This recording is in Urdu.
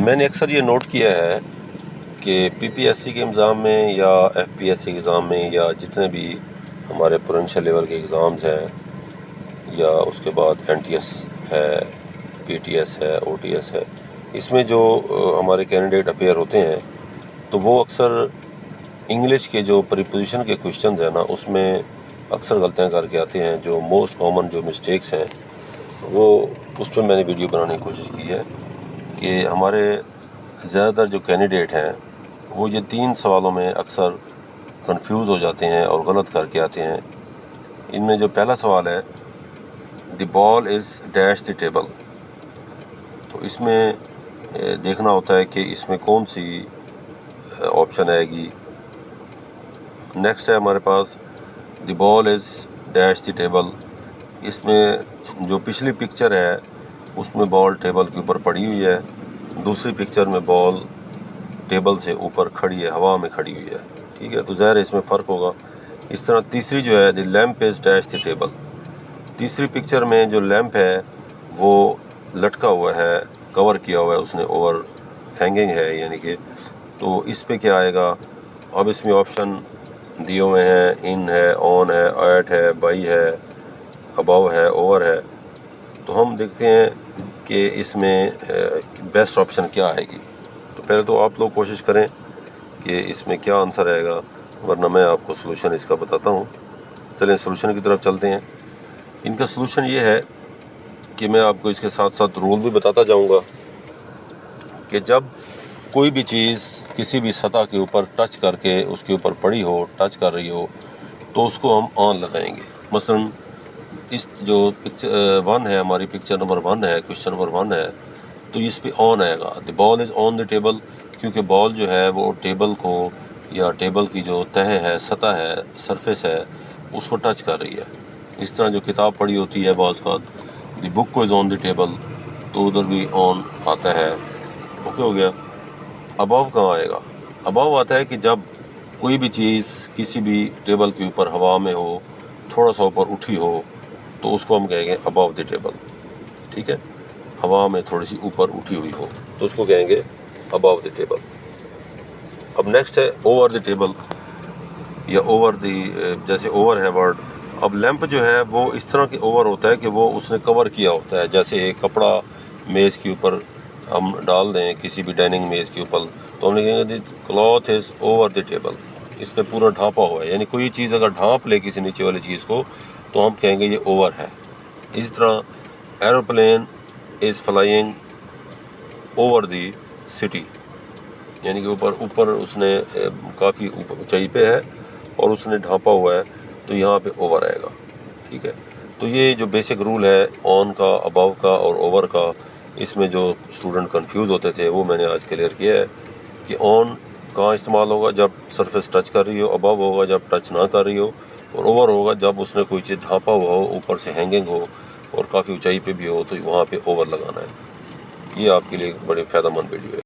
میں نے اکثر یہ نوٹ کیا ہے کہ پی پی ایس سی کے ایگزام میں یا F P S C exam میں یا جتنے بھی ہمارے پروونشل لیول کے ایگزامز ہیں یا اس کے بعد این ٹی ایس ہے، پی ٹی ایس ہے، او ٹی ایس ہے، اس میں جو ہمارے کینڈیڈیٹ اپیئر ہوتے ہیں تو وہ اکثر انگلش کے جو پریپوزیشن کے کوشچنز ہیں نا اس میں اکثر غلطیاں کر کے آتے ہیں. جو موسٹ کامن جو مسٹیکس ہیں وہ اس پہ میں نے ویڈیو بنانے کی کوشش کی ہے کہ ہمارے زیادہ تر جو کینڈیڈیٹ ہیں وہ یہ 3 سوالوں میں اکثر کنفیوز ہو جاتے ہیں اور غلط کر کے آتے ہیں. ان میں جو پہلا سوال ہے دی بال از ڈیش دی ٹیبل، تو اس میں دیکھنا ہوتا ہے کہ اس میں کون سی آپشن آئے گی. نیکسٹ ہے ہمارے پاس دی بال از ڈیش دی ٹیبل. اس میں جو پچھلی پکچر ہے اس میں بال ٹیبل کے اوپر پڑی ہوئی ہے، دوسری پکچر میں بال ٹیبل سے اوپر کھڑی ہے، ہوا میں کھڑی ہوئی ہے. ٹھیک ہے، تو ظاہر ہے اس میں فرق ہوگا. اس طرح تیسری جو ہے the lamp is dash the table. تیسری پکچر میں جو لیمپ ہے وہ لٹکا ہوا ہے، کور کیا ہوا ہے اس نے، اوور ہینگنگ ہے یعنی کہ. تو اس پہ کیا آئے گا؟ اب اس میں آپشن دیے ہوئے ہیں، ان ہے، آن ہے، ایٹ ہے، بائی ہے، ابو ہے، اوور ہے. تو ہم دیکھتے ہیں کہ اس میں بیسٹ آپشن کیا آئے گی. تو پہلے تو آپ لوگ کوشش کریں کہ اس میں کیا آنسر آئے گا، ورنہ میں آپ کو سلوشن اس کا بتاتا ہوں. چلیں سلوشن کی طرف چلتے ہیں. ان کا سلوشن یہ ہے کہ میں آپ کو اس کے ساتھ ساتھ رول بھی بتاتا جاؤں گا کہ جب کوئی بھی چیز کسی بھی سطح کے اوپر ٹچ کر کے اس کے اوپر پڑی ہو، ٹچ کر رہی ہو، تو اس کو ہم آن لگائیں گے. مثلا اس جو پکچر 1 ہے، ہماری پکچر نمبر 1 ہے، کوشچن نمبر 1 ہے، تو اس پہ آن آئے گا. دی بال از آن دی ٹیبل، کیونکہ بال جو ہے وہ ٹیبل کو یا ٹیبل کی جو تہ ہے، سطح ہے، سرفیس ہے، اس کو ٹچ کر رہی ہے. اس طرح جو کتاب پڑھی ہوتی ہے بعض کا دی بک از آن دی ٹیبل، تو ادھر بھی آن آتا ہے. اوکے ہو گیا. ابو کہاں آئے گا؟ ابو آتا ہے کہ جب کوئی بھی چیز کسی بھی ٹیبل کے اوپر ہوا میں ہو، تھوڑا سا اوپر اٹھی ہو، تو اس کو ہم کہیں گے ابو دی ٹیبل. ٹھیک ہے، ہوا میں تھوڑی سی اوپر اٹھی ہوئی ہو تو اس کو کہیں گے ابو دی ٹیبل. اب نیکسٹ ہے اوور دی ٹیبل یا اوور دی، جیسے اوور ہے ورڈ. اب لیمپ جو ہے وہ اس طرح کے اوور ہوتا ہے کہ وہ اس نے کور کیا ہوتا ہے. جیسے ایک کپڑا میز کے اوپر ہم ڈال دیں کسی بھی ڈائننگ میز کے اوپر، تو ہم کہیں گے the cloth is over the table. اس نے پورا ڈھانپا ہوا ہے، یعنی کوئی چیز اگر ڈھانپ لے کسی نیچے والی چیز کو تو ہم کہیں گے یہ اوور ہے. اس طرح aeroplane is flying over the city, یعنی کہ اوپر اس نے کافی اونچائی پہ ہے اور اس نے ڈھانپا ہوا ہے، تو یہاں پہ اوور آئے گا. ٹھیک ہے، تو یہ جو بیسک رول ہے آن کا، ابو کا اور اوور کا، اس میں جو اسٹوڈنٹ کنفیوز ہوتے تھے وہ میں نے آج کلیئر کیا ہے کہ آن کہاں استعمال ہوگا جب سرفیس ٹچ کر رہی ہو، ابو ہوگا جب ٹچ نہ کر رہی ہو، اور اوور ہوگا جب اس نے کوئی چیز ڈھانپا ہوا ہو، اوپر سے ہینگنگ ہو اور کافی اونچائی پہ بھی ہو، تو وہاں پہ اوور لگانا ہے. یہ آپ کے لیے ایک بڑے فائدہ مند ویڈیو ہے.